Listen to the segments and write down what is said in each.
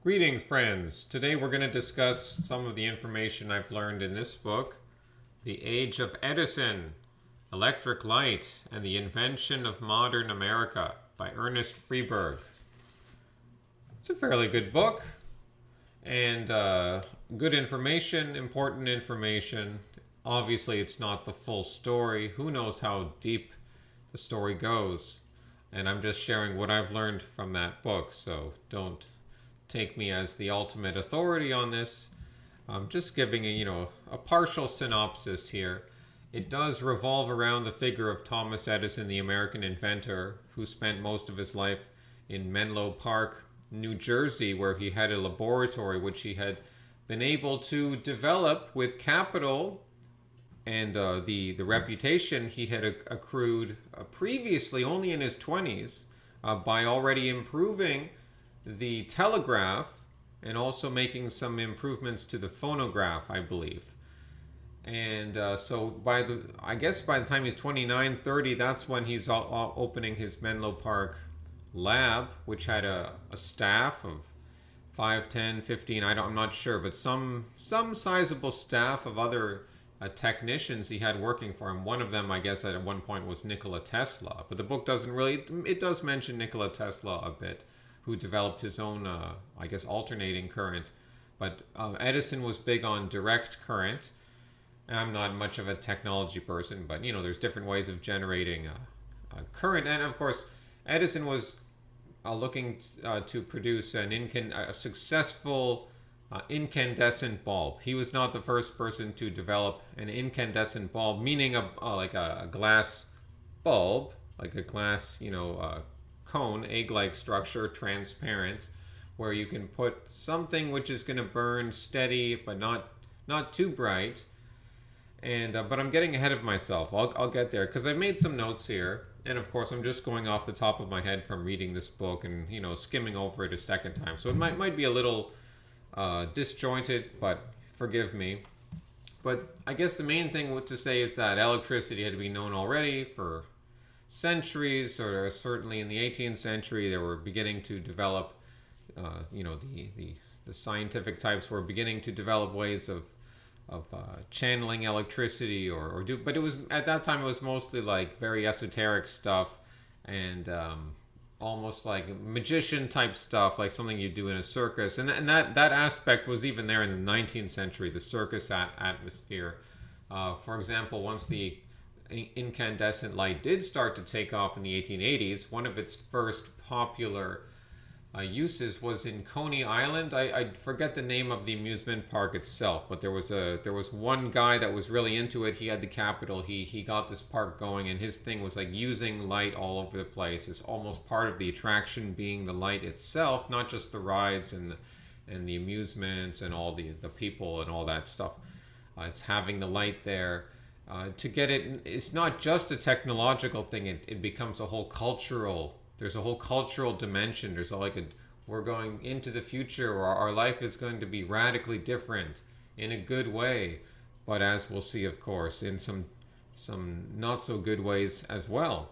Greetings, friends. Today we're going to discuss some of the information I've learned in this book, The Age of Edison, Electric Light, and the Invention of Modern America by Ernest Freeberg. It's a fairly good book, and good information, important information. Obviously, it's not the full story. Who knows how deep the story goes? And I'm just sharing what I've learned from that book, so don't take me as the ultimate authority on this. I'm just giving a partial synopsis here. It does revolve around the figure of Thomas Edison, the American inventor, who spent most of his life in Menlo Park, New Jersey, where he had a laboratory which he had been able to develop with capital and the reputation he had accrued previously, only in his 20s, by already improving the telegraph and also making some improvements to the phonograph, I believe. And so by the time he's 29, 30, that's when he's opening his Menlo Park lab, which had a staff of 5, 10, 15, I'm not sure, but some sizable staff of other technicians he had working for him. One of them, I guess, at one point was Nikola Tesla. But the book doesn't really, it does mention Nikola Tesla a bit, who developed his own, alternating current. But Edison was big on direct current. I'm not much of a technology person, but there's different ways of generating a current. And of course, Edison was looking to produce a successful incandescent bulb. He was not the first person to develop an incandescent bulb, meaning like a glass bulb, like a glass, cone, egg-like structure, transparent, where you can put something which is going to burn steady, but not too bright. And but I'm getting ahead of myself. I'll get there because I've made some notes here, and of course I'm just going off the top of my head from reading this book and skimming over it a second time. So it might be a little disjointed, but forgive me. But I guess the main thing to say is that electricity had been known already for centuries, or certainly in the 18th century they were beginning to develop. The scientific types were beginning to develop ways of channeling electricity but it was at that time it was mostly like very esoteric stuff and almost like magician type stuff, like something you do in a circus, and that aspect was even there in the 19th century, the circus atmosphere. For example, once the incandescent light did start to take off in the 1880s, one of its first popular uses was in Coney Island. I forget the name of the amusement park itself, but there was one guy that was really into it. He had the capital. He got this park going, and his thing was like using light all over the place. It's almost part of the attraction being the light itself, not just the rides and the amusements and all the people and all that stuff. It's having the light there. To get it, it's not just a technological thing. It becomes a whole cultural. There's a whole cultural dimension. There's we're going into the future, or our life is going to be radically different in a good way, but as we'll see, of course, in some not so good ways as well.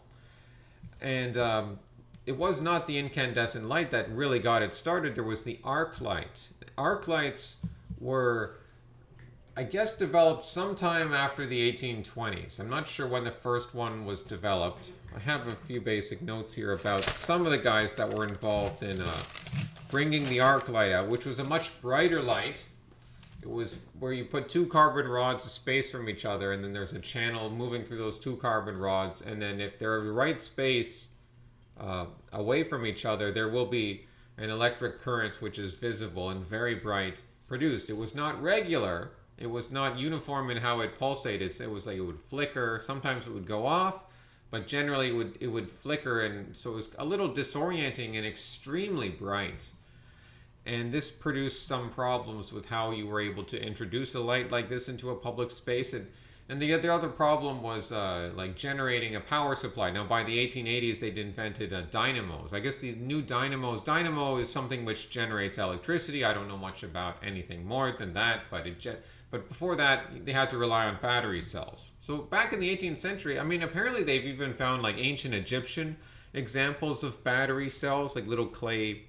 And it was not the incandescent light that really got it started. There was the arc light. Arc lights were, I guess, developed sometime after the 1820s. I'm not sure when the first one was developed. I have a few basic notes here about some of the guys that were involved in bringing the arc light out, which was a much brighter light. It was where you put two carbon rods spaced from each other, and then there's a channel moving through those two carbon rods, and then if they're the right space away from each other, there will be an electric current which is visible and very bright produced. It was not regular. It was not uniform in how it pulsated. It was like it would flicker. Sometimes it would go off, but generally it would flicker, and so it was a little disorienting and extremely bright. And this produced some problems with how you were able to introduce a light like this into a public space. And the other problem was like generating a power supply. Now, by the 1880s, they'd invented dynamos. I guess the new dynamo is something which generates electricity. I don't know much about anything more than that, but before that, they had to rely on battery cells. So back in the 18th century, apparently they've even found like ancient Egyptian examples of battery cells, like little clay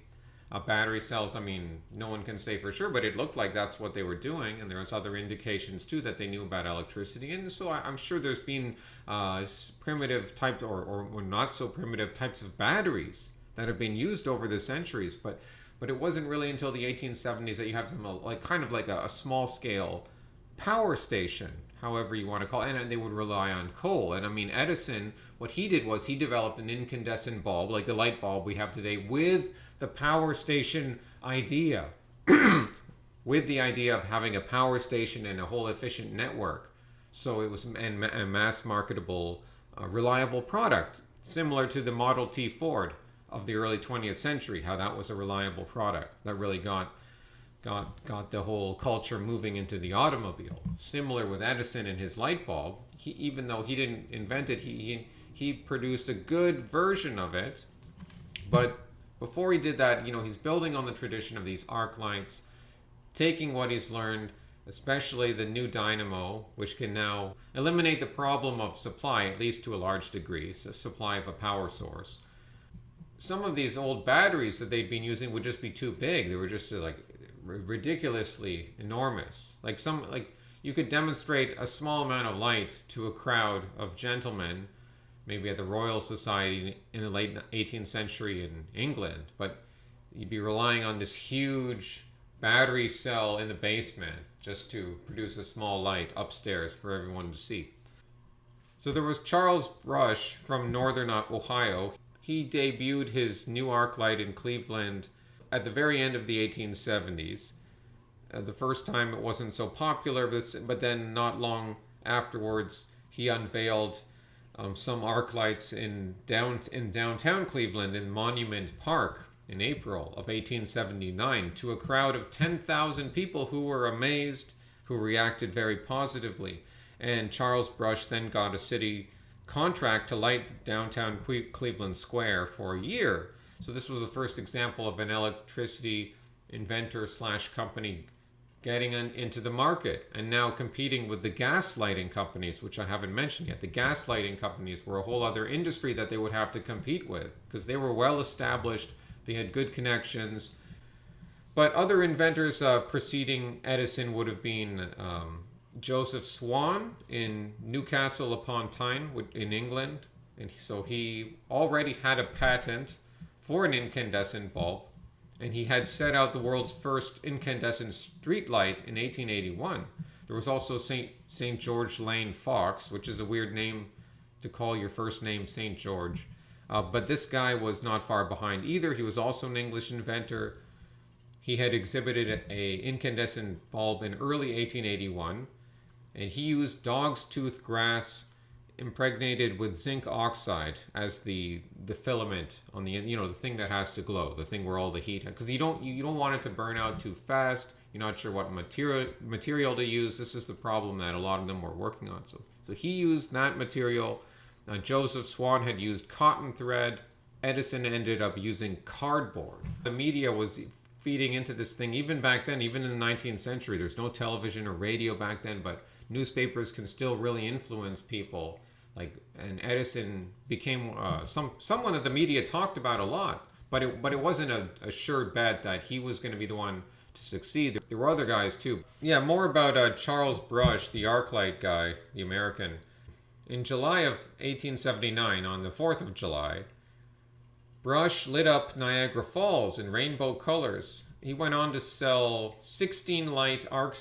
Battery cells, I mean, no one can say for sure, but it looked like that's what they were doing. And there was other indications too that they knew about electricity. And so I'm sure there's been primitive types or not so primitive types of batteries that have been used over the centuries. But it wasn't really until the 1870s that you have some kind of like a small scale power station, however you want to call it, and they would rely on coal. And I mean, Edison, what he did was he developed an incandescent bulb, like the light bulb we have today, with the power station idea, with the idea of having a power station and a whole efficient network. So it was a mass marketable, reliable product, similar to the Model T Ford of the early 20th century, how that was a reliable product that really got the whole culture moving into the automobile. Similar with Edison and his light bulb. Even though he didn't invent it, he produced a good version of it. But before he did that, he's building on the tradition of these arc lights, taking what he's learned, especially the new dynamo, which can now eliminate the problem of supply, at least to a large degree, so supply of a power source. Some of these old batteries that they'd been using would just be too big. They were just ridiculously enormous. Like you could demonstrate a small amount of light to a crowd of gentlemen, maybe at the Royal Society in the late 18th century in England, but you'd be relying on this huge battery cell in the basement just to produce a small light upstairs for everyone to see. So there was Charles Brush from northern Ohio. He debuted his new arc light in Cleveland at the very end of the 1870s. The first time it wasn't so popular, but then not long afterwards, he unveiled some arc lights in downtown Cleveland in Monument Park in April of 1879 to a crowd of 10,000 people who were amazed, who reacted very positively. And Charles Brush then got a city contract to light downtown Cleveland Square for a year. So this was the first example of an electricity inventor / company getting into the market and now competing with the gas lighting companies, which I haven't mentioned yet. The gas lighting companies were a whole other industry that they would have to compete with because they were well established, they had good connections. But other inventors preceding Edison would have been Joseph Swan in Newcastle upon Tyne in England. And so he already had a patent for an incandescent bulb, and he had set out the world's first incandescent street light in 1881. There was also St. George Lane Fox, which is a weird name to call your first name St. George. But this guy was not far behind either. He was also an English inventor. He had exhibited an incandescent bulb in early 1881, and he used dog's tooth grass impregnated with zinc oxide as the filament on the end, the thing that has to glow, the thing where all the heat, because you don't want it to burn out too fast. You're not sure what material to use. This is the problem that a lot of them were working on. So he used that material. Joseph Swan had used cotton thread. Edison ended up using cardboard. The media was feeding into this thing even back then, even in the 19th century. There's no television or radio back then, but newspapers can still really influence people. And Edison became someone that the media talked about a lot, but it wasn't a sure bet that he was going to be the one to succeed. There were other guys too. Yeah, more about Charles Brush, the arc light guy, the American. In July of 1879, on the 4th of July, Brush lit up Niagara Falls in rainbow colors. He went on to sell 16 light arc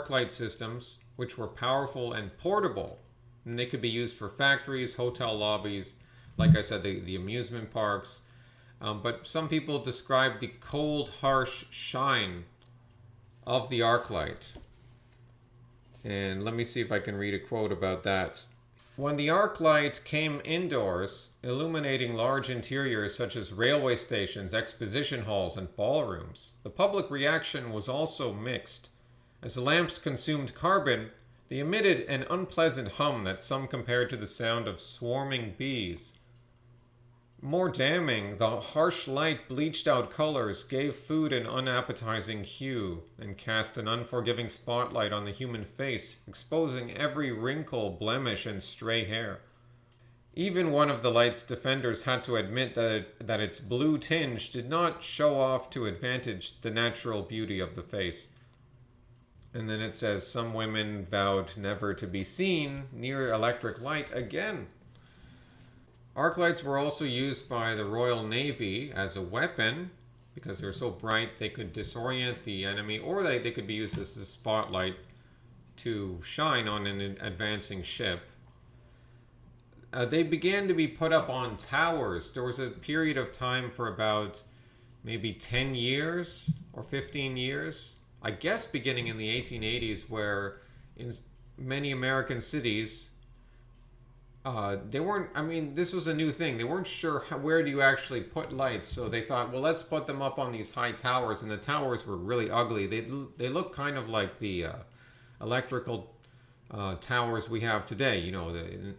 light systems, which were powerful and portable. And they could be used for factories, hotel lobbies, like I said, the amusement parks. But some people describe the cold, harsh shine of the arc light. And let me see if I can read a quote about that. When the arc light came indoors, illuminating large interiors such as railway stations, exposition halls, and ballrooms, the public reaction was also mixed. As the lamps consumed carbon, they emitted an unpleasant hum that some compared to the sound of swarming bees. More damning, the harsh light bleached out colors, gave food an unappetizing hue, and cast an unforgiving spotlight on the human face, exposing every wrinkle, blemish, and stray hair. Even one of the light's defenders had to admit that its blue tinge did not show off to advantage the natural beauty of the face. And then it says, some women vowed never to be seen near electric light again. Arc lights were also used by the Royal Navy as a weapon because they were so bright they could disorient the enemy, or they could be used as a spotlight to shine on an advancing ship. They began to be put up on towers. There was a period of time for about maybe 10 years or 15 years, I guess beginning in the 1880s, where in many American cities, they weren't, I mean, this was a new thing. They weren't sure where do you actually put lights, so they thought, well, let's put them up on these high towers, and the towers were really ugly. They look kind of like the electrical towers we have today, you know,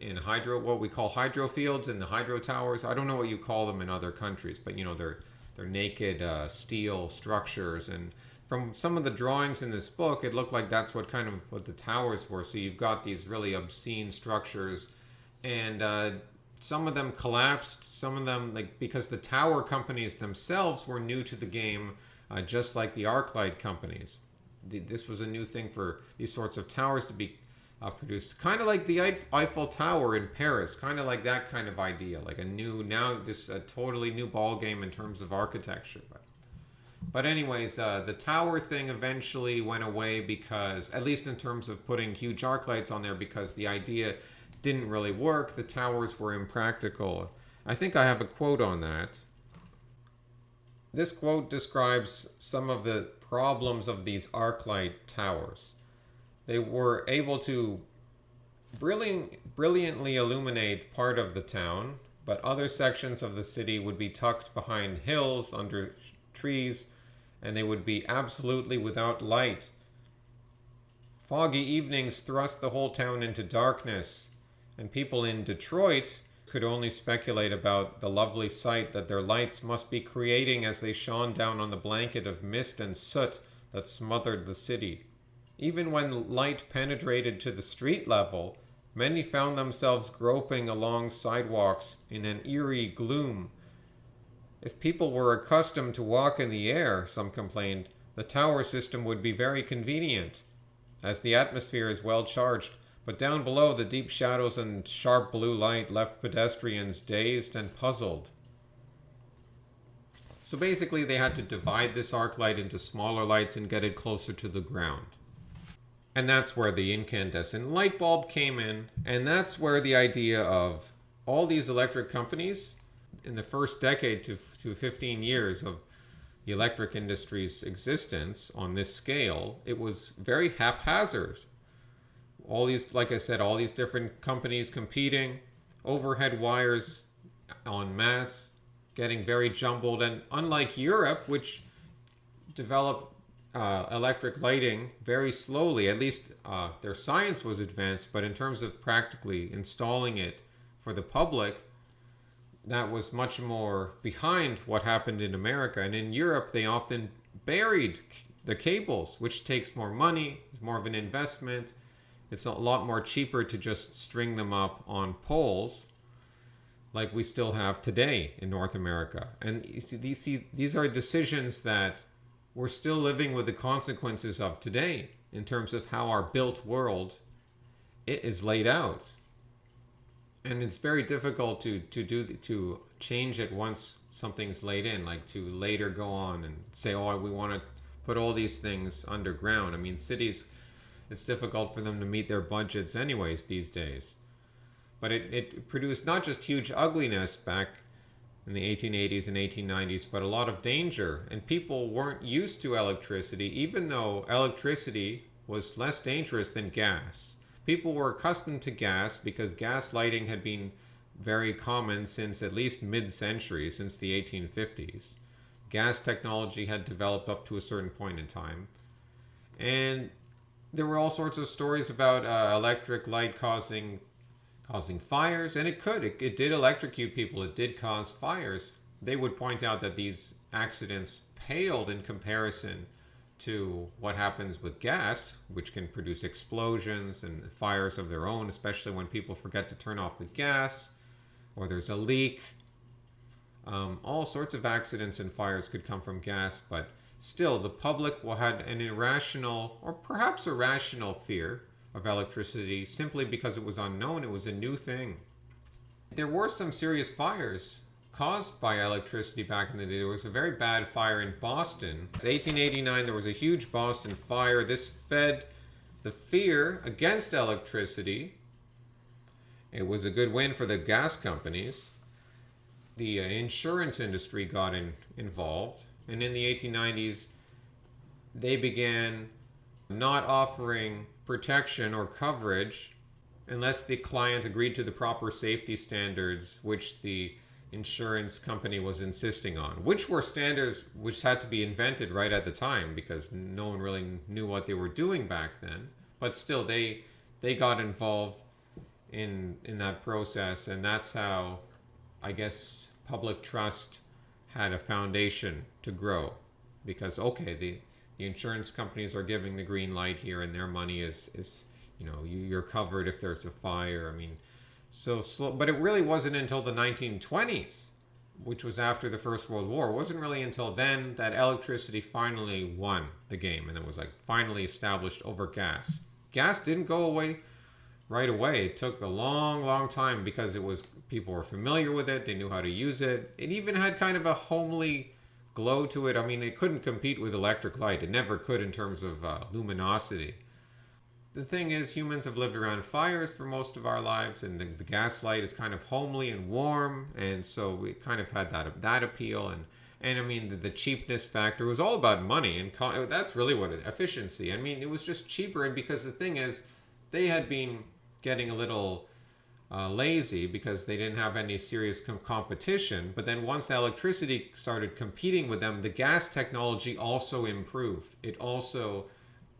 in hydro, what we call hydro fields and the hydro towers. I don't know what you call them in other countries, but you know, they're naked steel structures. And from some of the drawings in this book, it looked like that's what the towers were. So you've got these really obscene structures, and some of them collapsed, some of them, because the tower companies themselves were new to the game, just like the arc light companies. This was a new thing for these sorts of towers to be produced, kind of like the Eiffel Tower in Paris, kind of like that kind of idea, like a totally new ball game in terms of architecture. But anyways, the tower thing eventually went away because, at least in terms of putting huge arc lights on there, because the idea didn't really work. The towers were impractical. I think I have a quote on that. This quote describes some of the problems of these arc light towers. They were able to brilliantly illuminate part of the town, but other sections of the city would be tucked behind hills under trees, and they would be absolutely without light. Foggy evenings thrust the whole town into darkness, and people in Detroit could only speculate about the lovely sight that their lights must be creating as they shone down on the blanket of mist and soot that smothered the city. Even when light penetrated to the street level, many found themselves groping along sidewalks in an eerie gloom. If people were accustomed to walk in the air, some complained, the tower system would be very convenient, as the atmosphere is well charged, but down below the deep shadows and sharp blue light left pedestrians dazed and puzzled. So basically they had to divide this arc light into smaller lights and get it closer to the ground. And that's where the incandescent light bulb came in, and that's where the idea of all these electric companies, in the first decade to 15 years of the electric industry's existence on this scale, it was very haphazard. All these, like I said, all these different companies competing, overhead wires en masse, getting very jumbled. And unlike Europe, which developed electric lighting very slowly, at least their science was advanced, but in terms of practically installing it for the public, that was much more behind what happened in America. And in Europe, they often buried the cables, which takes more money, is more of an investment. It's a lot more cheaper to just string them up on poles like we still have today in North America. And you see, these are decisions that we're still living with the consequences of today in terms of how our built world is laid out. And it's very difficult to change it once something's laid in, like to later go on and say, oh, we want to put all these things underground. I mean, cities, it's difficult for them to meet their budgets anyways these days. But it produced not just huge ugliness back in the 1880s and 1890s, but a lot of danger. And people weren't used to electricity, even though electricity was less dangerous than gas. People were accustomed to gas because gas lighting had been very common since at least mid-century, since the 1850s. Gas technology had developed up to a certain point in time. And there were all sorts of stories about electric light causing fires, and it did electrocute people. It did cause fires. They would point out that these accidents paled in comparison to what happens with gas, which can produce explosions and fires of their own, especially when people forget to turn off the gas. or there's a leak. All sorts of accidents and fires could come from gas, but still the public had an irrational or perhaps a rational fear of electricity simply because it was unknown. It was a new thing. There were some serious fires caused by electricity back in the day. There was a very bad fire in Boston. It's 1889, there was a huge Boston fire. This fed the fear against electricity. It was a good win for the gas companies. The insurance industry got involved, and in the 1890s they began not offering protection or coverage unless the client agreed to the proper safety standards which the insurance company was insisting on, which were standards which had to be invented right at the time because no one really knew what they were doing back then. But still, they got involved in that process, and that's how, I guess, public trust had a foundation to grow. Because okay, the insurance companies are giving the green light here, and their money is you're covered if there's a fire. I mean, so slow, but it really wasn't until the 1920s, which was after the First World War. It wasn't really until then that electricity finally won the game, and it was like finally established over gas. Gas didn't go away right away. It took a long time because people were familiar with it. They knew how to use it. It even had kind of a homely glow to it. I mean, it couldn't compete with electric light. It never could in terms of luminosity. The thing is, humans have lived around fires for most of our lives, and the gas light is kind of homely and warm, and so we kind of had that appeal. And I mean, the cheapness factor was all about money, and that's really what efficiency. I mean, it was just cheaper, and because the thing is, they had been getting a little lazy because they didn't have any serious competition. But then once electricity started competing with them, the gas technology also improved. It also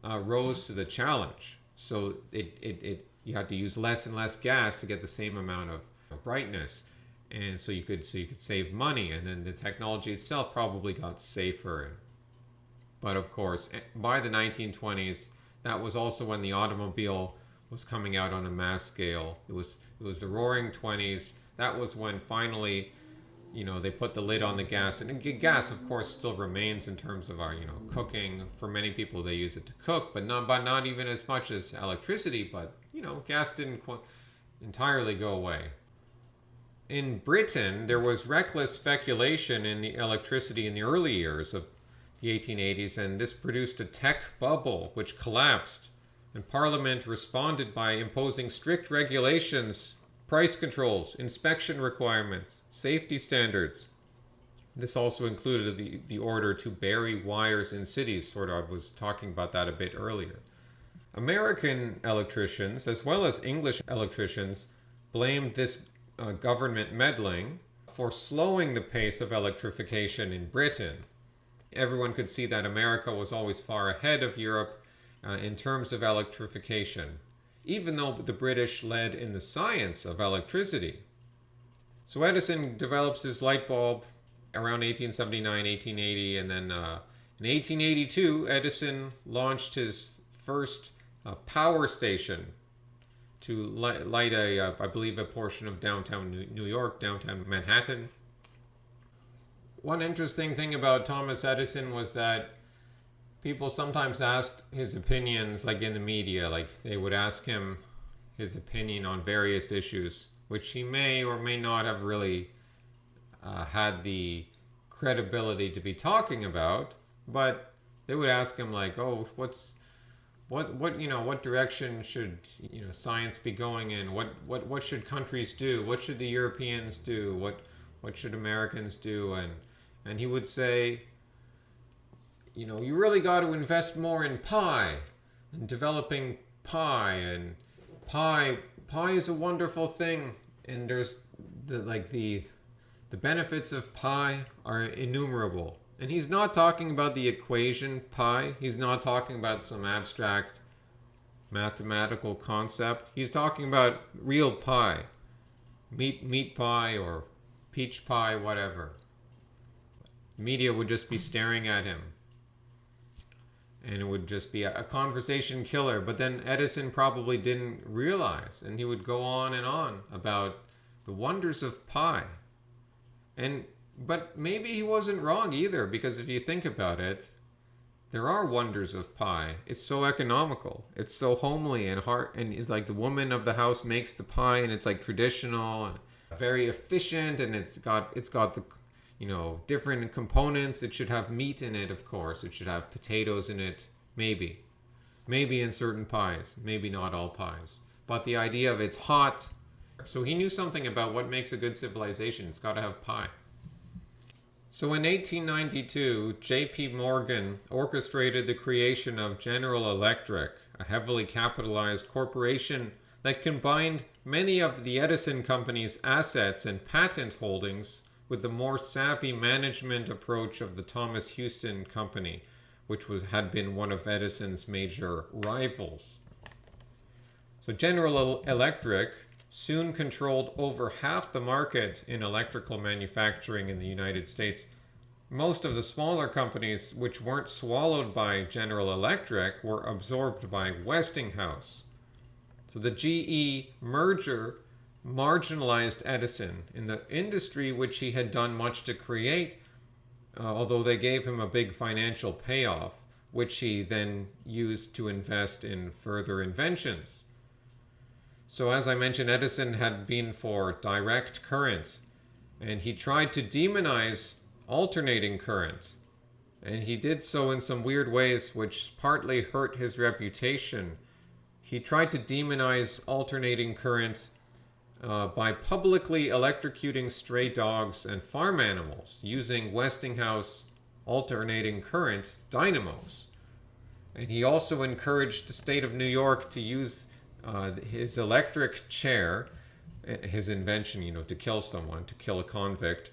rose to the challenge. So you had to use less and less gas to get the same amount of brightness, and so you could save money. And then the technology itself probably got safer. But of course, by the 1920s, that was also when the automobile was coming out on a mass scale. It was the Roaring 20s. That was when finally, they put the lid on the gas. And gas, of course, still remains in terms of our, cooking. For many people, they use it to cook, but not even as much as electricity. But, gas didn't entirely go away. In Britain, there was reckless speculation in the electricity in the early years of the 1880s, and this produced a tech bubble which collapsed. And Parliament responded by imposing strict regulations, price controls, inspection requirements, safety standards. This also included the order to bury wires in cities. I was talking about that a bit earlier. American electricians, as well as English electricians, blamed this government meddling for slowing the pace of electrification in Britain. Everyone could see that America was always far ahead of Europe in terms of electrification, even though the British led in the science of electricity. So Edison develops his light bulb around 1879, 1880, and then in 1882, Edison launched his first power station to light I believe, a portion of downtown New York, downtown Manhattan. One interesting thing about Thomas Edison was that people sometimes asked his opinions, like in the media, like they would ask him his opinion on various issues, which he may or may not have really had the credibility to be talking about. But they would ask him like, "Oh, what direction should science be going in? What should countries do? What should the Europeans do? What should Americans do?" And he would say, you really got to invest more in pi and developing pi, and pi is a wonderful thing, and there's the benefits of pi are innumerable. And he's not talking about the equation pi. He's not talking about some abstract mathematical concept. He's talking about real pi, meat pie or peach pie, whatever. The media would just be staring at him, and it would just be a conversation killer. But then Edison probably didn't realize, and he would go on and on about The wonders of pi. But maybe he wasn't wrong either, because if you think about it, there are wonders of pi. It's so economical. It's so homely and it's like the woman of the house makes the pie, and it's like traditional and very efficient, and it's got the different components. It should have meat in it, of course. It should have potatoes in it, maybe in certain pies, maybe not all pies. But the idea of it's hot. So he knew something about what makes a good civilization. It's got to have pie. So in 1892, J.P. Morgan orchestrated the creation of General Electric, a heavily capitalized corporation that combined many of the Edison Company's assets and patent holdings with the more savvy management approach of the Thomas Houston Company, which had been one of Edison's major rivals. So General Electric soon controlled over half the market in electrical manufacturing in the United States. Most of the smaller companies which weren't swallowed by General Electric were absorbed by Westinghouse. So the GE merger marginalized Edison in the industry which he had done much to create, although they gave him a big financial payoff, which he then used to invest in further inventions. So as I mentioned, Edison had been for direct current, and he tried to demonize alternating current. And he did so in some weird ways, which partly hurt his reputation. He tried to demonize alternating current by publicly electrocuting stray dogs and farm animals using Westinghouse alternating current dynamos. And he also encouraged the state of New York to use his electric chair, his invention, to kill someone, to kill a convict.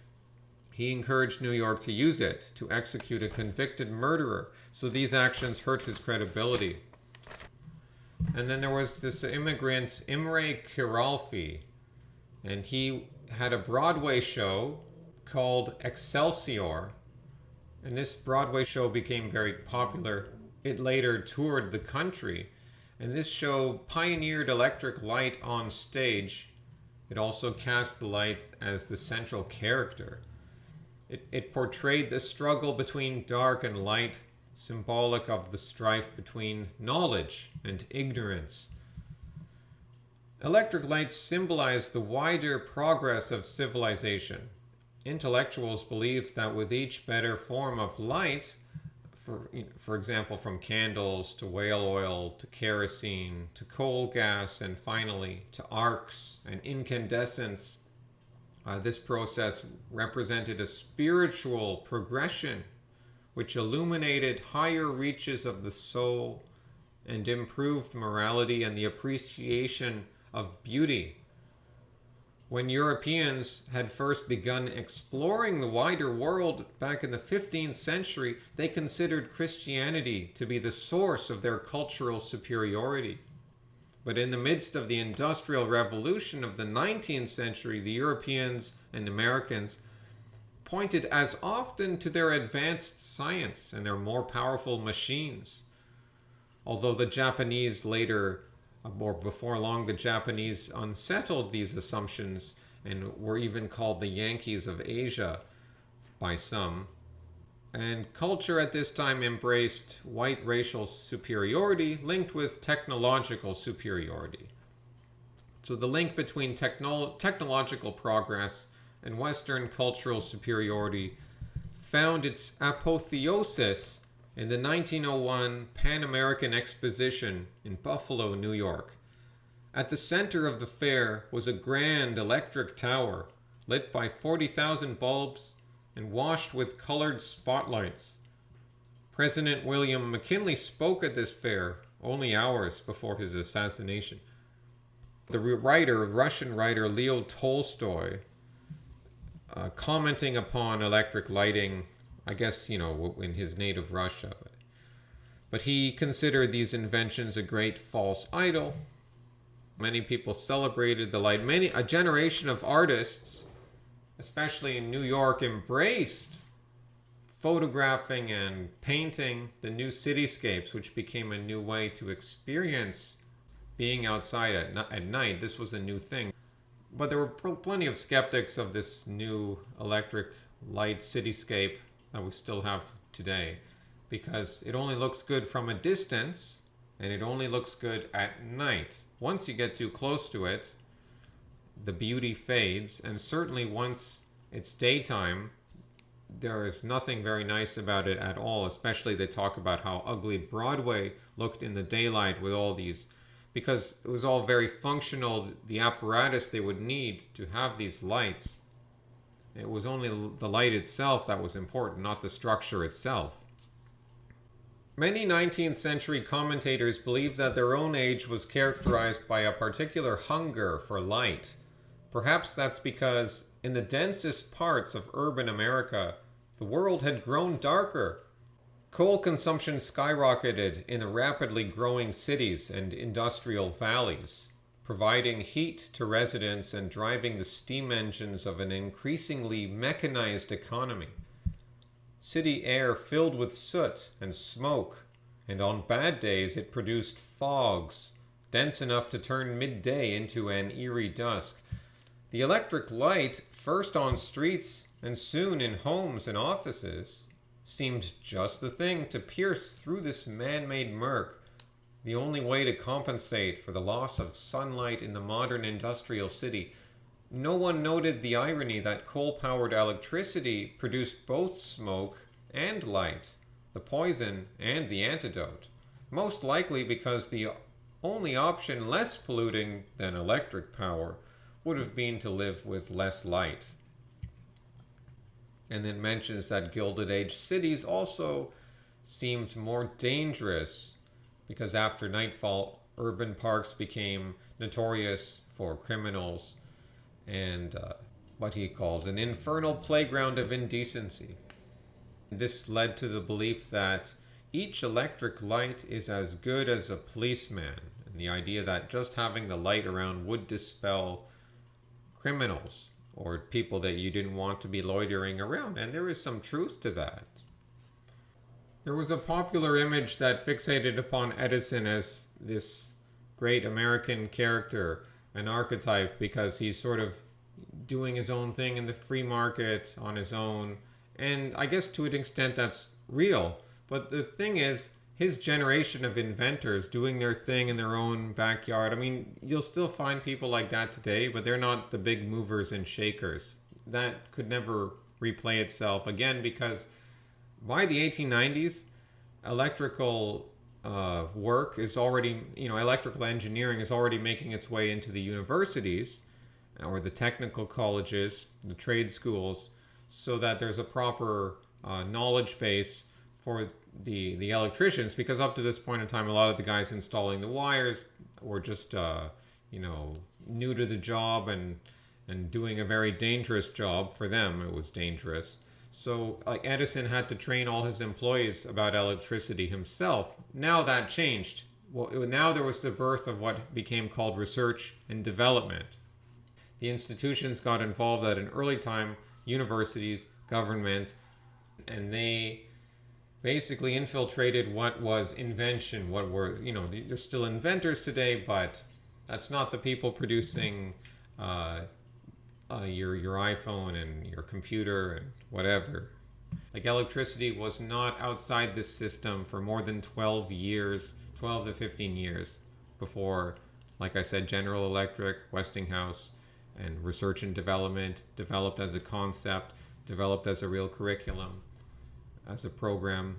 He encouraged New York to use it to execute a convicted murderer. So these actions hurt his credibility. And then there was this immigrant, Imre Kiralfy, and he had a Broadway show called Excelsior. And this Broadway show became very popular. It later toured the country. And this show pioneered electric light on stage. It also cast the light as the central character. It portrayed the struggle between dark and light, symbolic of the strife between knowledge and ignorance. Electric lights symbolize the wider progress of civilization. Intellectuals believed that with each better form of light, for example, from candles to whale oil to kerosene to coal gas and finally to arcs and incandescence, this process represented a spiritual progression which illuminated higher reaches of the soul and improved morality and the appreciation of beauty. When Europeans had first begun exploring the wider world back in the 15th century, they considered Christianity to be the source of their cultural superiority. But in the midst of the Industrial Revolution of the 19th century, the Europeans and Americans pointed as often to their advanced science and their more powerful machines. Although the Japanese later, or before long, the Japanese unsettled these assumptions and were even called the Yankees of Asia by some. And culture at this time embraced white racial superiority linked with technological superiority. So the link between technological progress and Western cultural superiority found its apotheosis in the 1901 Pan American Exposition in Buffalo, New York. At the center of the fair was a grand electric tower lit by 40,000 bulbs and washed with colored spotlights. President William McKinley spoke at this fair only hours before his assassination. The Russian writer Leo Tolstoy, commenting upon electric lighting, I guess, in his native Russia. But he considered these inventions a great false idol. Many people celebrated the light. A generation of artists, especially in New York, embraced photographing and painting the new cityscapes, which became a new way to experience being outside at night. This was a new thing. But there were plenty of skeptics of this new electric light cityscape that we still have today, because it only looks good from a distance and it only looks good at night. Once you get too close to it, the beauty fades, and certainly once it's daytime, there is nothing very nice about it at all. Especially they talk about how ugly Broadway looked in the daylight with all these, because it was all very functional, the apparatus they would need to have these lights. It was only the light itself that was important, not the structure itself. Many 19th century commentators believed that their own age was characterized by a particular hunger for light. Perhaps that's because in the densest parts of urban America, the world had grown darker. Coal consumption skyrocketed in the rapidly growing cities and industrial valleys, providing heat to residents and driving the steam engines of an increasingly mechanized economy. City air filled with soot and smoke, and on bad days it produced fogs, dense enough to turn midday into an eerie dusk. The electric light, first on streets and soon in homes and offices, seemed just the thing to pierce through this man-made murk, the only way to compensate for the loss of sunlight in the modern industrial city. No one noted the irony that coal-powered electricity produced both smoke and light, the poison and the antidote, most likely because the only option less polluting than electric power would have been to live with less light. And it mentions that Gilded Age cities also seemed more dangerous because after nightfall, urban parks became notorious for criminals and what he calls an infernal playground of indecency. This led to the belief that each electric light is as good as a policeman, and the idea that just having the light around would dispel criminals or people that you didn't want to be loitering around. And there is some truth to that. There was a popular image that fixated upon Edison as this great American character, an archetype, because he's sort of doing his own thing in the free market on his own. And I guess to an extent that's real. But the thing is, his generation of inventors doing their thing in their own backyard, I mean, you'll still find people like that today, but they're not the big movers and shakers. That could never replay itself again, because by the 1890s, electrical work is already, electrical engineering is already making its way into the universities or the technical colleges, the trade schools, so that there's a proper knowledge base for the electricians, because up to this point in time, a lot of the guys installing the wires were just, new to the job and doing a very dangerous job. For them, it was dangerous. So Edison had to train all his employees about electricity himself. Now that changed. Well, now there was the birth of what became called research and development. The institutions got involved at an early time, universities, government, and they basically infiltrated what was invention, what were, there's still inventors today, but that's not the people producing your iPhone and your computer and whatever. Like, electricity was not outside this system for more than 12 to 15 years before, like I said, General Electric, Westinghouse, and research and development developed as a concept, developed as a real curriculum, as a program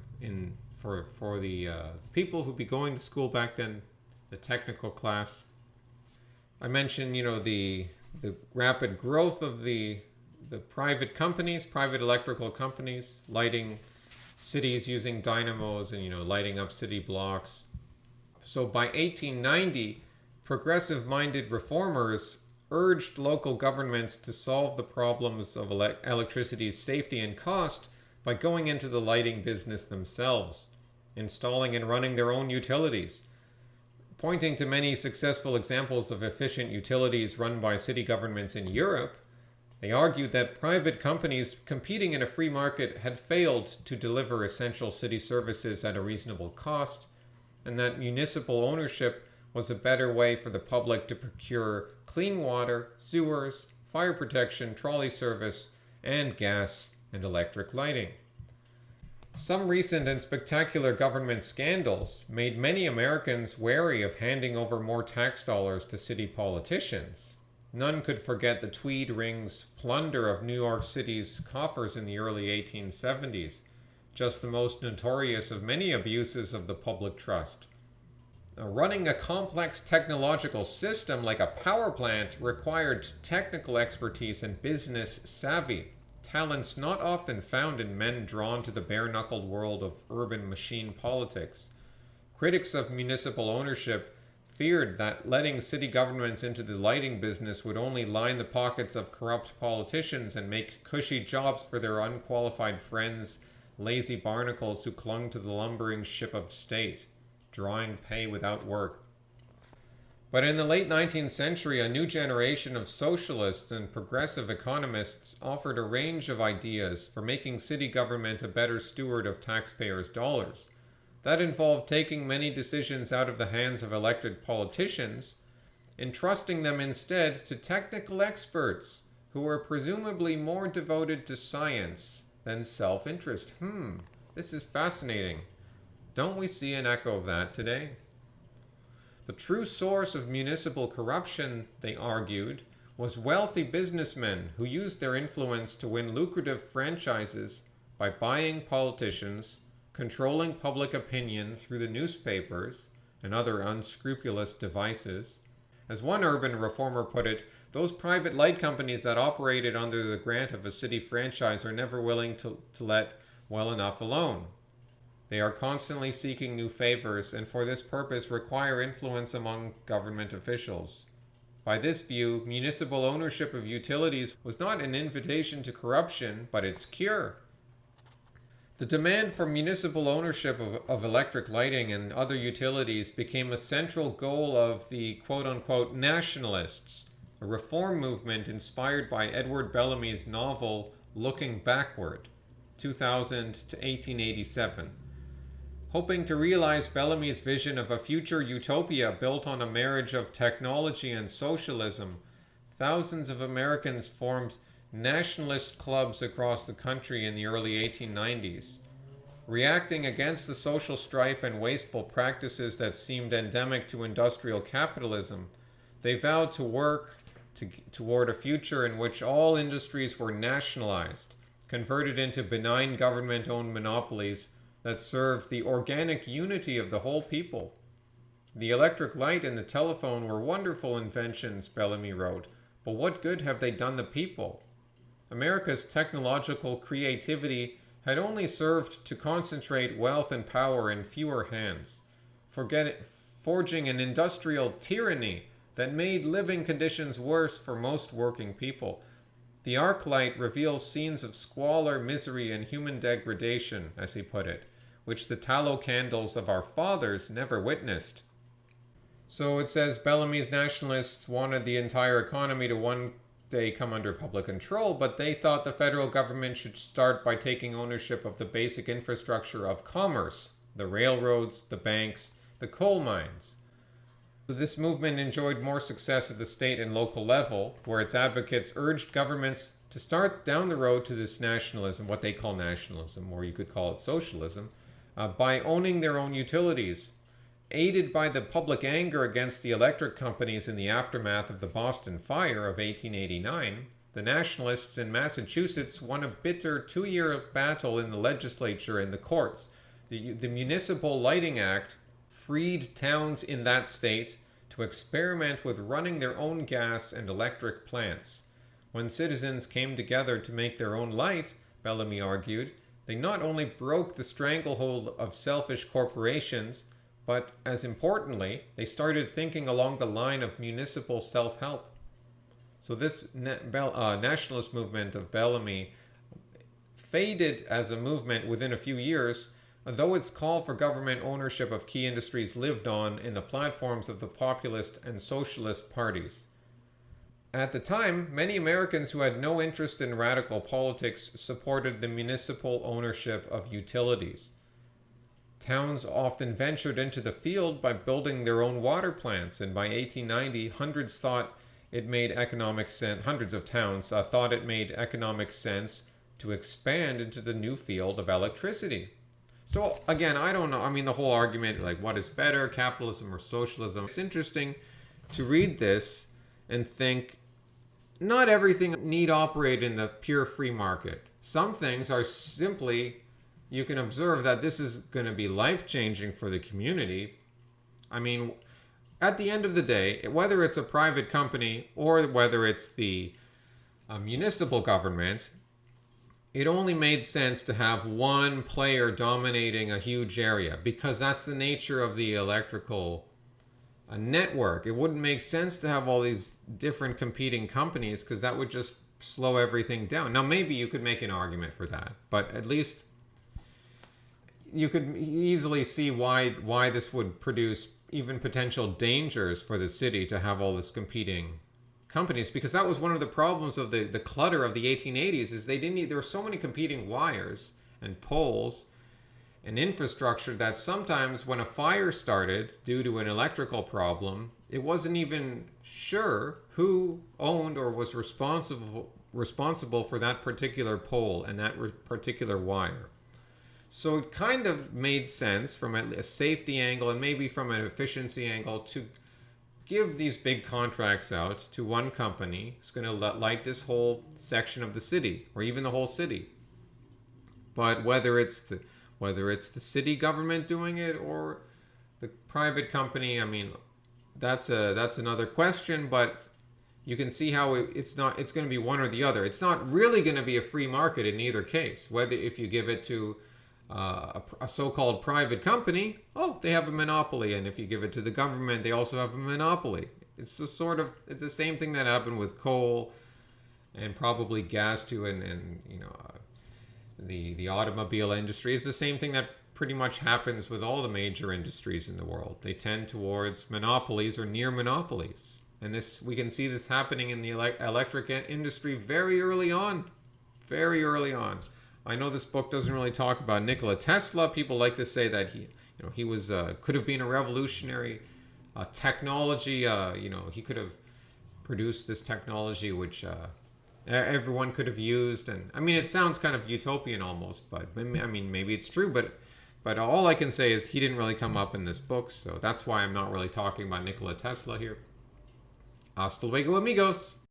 for the people who'd be going to school back then, the technical class. I mentioned, the rapid growth of the private companies, private electrical companies, lighting cities using dynamos and, lighting up city blocks. So by 1890, progressive-minded reformers urged local governments to solve the problems of electricity's safety and cost by going into the lighting business themselves, installing and running their own utilities. Pointing to many successful examples of efficient utilities run by city governments in Europe, they argued that private companies competing in a free market had failed to deliver essential city services at a reasonable cost, and that municipal ownership was a better way for the public to procure clean water, sewers, fire protection, trolley service, and gas and electric lighting. Some recent and spectacular government scandals made many Americans wary of handing over more tax dollars to city politicians. None could forget the Tweed Ring's plunder of New York City's coffers in the early 1870s, just the most notorious of many abuses of the public trust. Running a complex technological system like a power plant required technical expertise and business savvy, talents not often found in men drawn to the bare-knuckled world of urban machine politics. Critics of municipal ownership feared that letting city governments into the lighting business would only line the pockets of corrupt politicians and make cushy jobs for their unqualified friends, lazy barnacles who clung to the lumbering ship of state, drawing pay without work. But in the late 19th century, a new generation of socialists and progressive economists offered a range of ideas for making city government a better steward of taxpayers' dollars. That involved taking many decisions out of the hands of elected politicians, entrusting them instead to technical experts who were presumably more devoted to science than self-interest. This is fascinating. Don't we see an echo of that today? The true source of municipal corruption, they argued, was wealthy businessmen who used their influence to win lucrative franchises by buying politicians, controlling public opinion through the newspapers and other unscrupulous devices. As one urban reformer put it, those private light companies that operated under the grant of a city franchise are never willing to let well enough alone. They are constantly seeking new favors and for this purpose require influence among government officials. By this view, municipal ownership of utilities was not an invitation to corruption, but its cure. The demand for municipal ownership of electric lighting and other utilities became a central goal of the quote-unquote nationalists, a reform movement inspired by Edward Bellamy's novel Looking Backward, 2000 to 1887. Hoping to realize Bellamy's vision of a future utopia built on a marriage of technology and socialism, thousands of Americans formed nationalist clubs across the country in the early 1890s. Reacting against the social strife and wasteful practices that seemed endemic to industrial capitalism, they vowed to work toward a future in which all industries were nationalized, converted into benign government-owned monopolies that served the organic unity of the whole people. The electric light and the telephone were wonderful inventions, Bellamy wrote, but what good have they done the people? America's technological creativity had only served to concentrate wealth and power in fewer hands, forging an industrial tyranny that made living conditions worse for most working people. The arc light reveals scenes of squalor, misery, and human degradation, as he put it, which the tallow candles of our fathers never witnessed. So it says Bellamy's nationalists wanted the entire economy to one day come under public control, but they thought the federal government should start by taking ownership of the basic infrastructure of commerce, the railroads, the banks, the coal mines. So this movement enjoyed more success at the state and local level, where its advocates urged governments to start down the road to this nationalism, what they call nationalism, or you could call it socialism, by owning their own utilities. Aided by the public anger against the electric companies in the aftermath of the Boston Fire of 1889, the nationalists in Massachusetts won a bitter 2-year battle in the legislature and the courts. The Municipal Lighting Act freed towns in that state to experiment with running their own gas and electric plants. When citizens came together to make their own light, Bellamy argued, they not only broke the stranglehold of selfish corporations, but, as importantly, they started thinking along the line of municipal self-help. So this nationalist movement of Bellamy faded as a movement within a few years, though its call for government ownership of key industries lived on in the platforms of the populist and socialist parties. At the time, many Americans who had no interest in radical politics supported the municipal ownership of utilities. Towns often ventured into the field by building their own water plants, and by 1890, hundreds of towns thought it made economic sense to expand into the new field of electricity. So again, I don't know. I mean, the whole argument, like what is better, capitalism or socialism? It's interesting to read this and think not everything need operate in the pure free market. Some things are simply, you can observe that this is going to be life-changing for the community. I mean, at the end of the day, whether it's a private company or whether it's the municipal government, it only made sense to have one player dominating a huge area because that's the nature of the electrical network. It wouldn't make sense to have all these different competing companies because that would just slow everything down. Now, maybe you could make an argument for that, but at least you could easily see why this would produce even potential dangers for the city to have all this competing companies, because that was one of the problems of the clutter of the 1880s is there were so many competing wires and poles and infrastructure that sometimes when a fire started due to an electrical problem, it wasn't even sure who owned or was responsible for that particular pole and that particular wire. So it kind of made sense from a safety angle and maybe from an efficiency angle to give these big contracts out to one company who's going to light this whole section of the city or even the whole city. But whether it's the city government doing it or the private company, I mean, that's another question, but you can see how it's going to be one or the other. It's not really going to be a free market in either case. Whether if you give it to a so-called private company, they have a monopoly, and if you give it to the government, they also have a monopoly. It's the same thing that happened with coal and probably gas too, and the automobile industry is the same thing that pretty much happens with all the major industries in the world. They tend towards monopolies or near monopolies, and we can see this happening in the electric industry very early on. Very early on. I know this book doesn't really talk about Nikola Tesla. People like to say that he was could have been a revolutionary technology. He could have produced this technology which everyone could have used. And I mean, it sounds kind of utopian almost, but I mean, maybe it's true. But all I can say is he didn't really come up in this book, so that's why I'm not really talking about Nikola Tesla here. Hasta luego, amigos.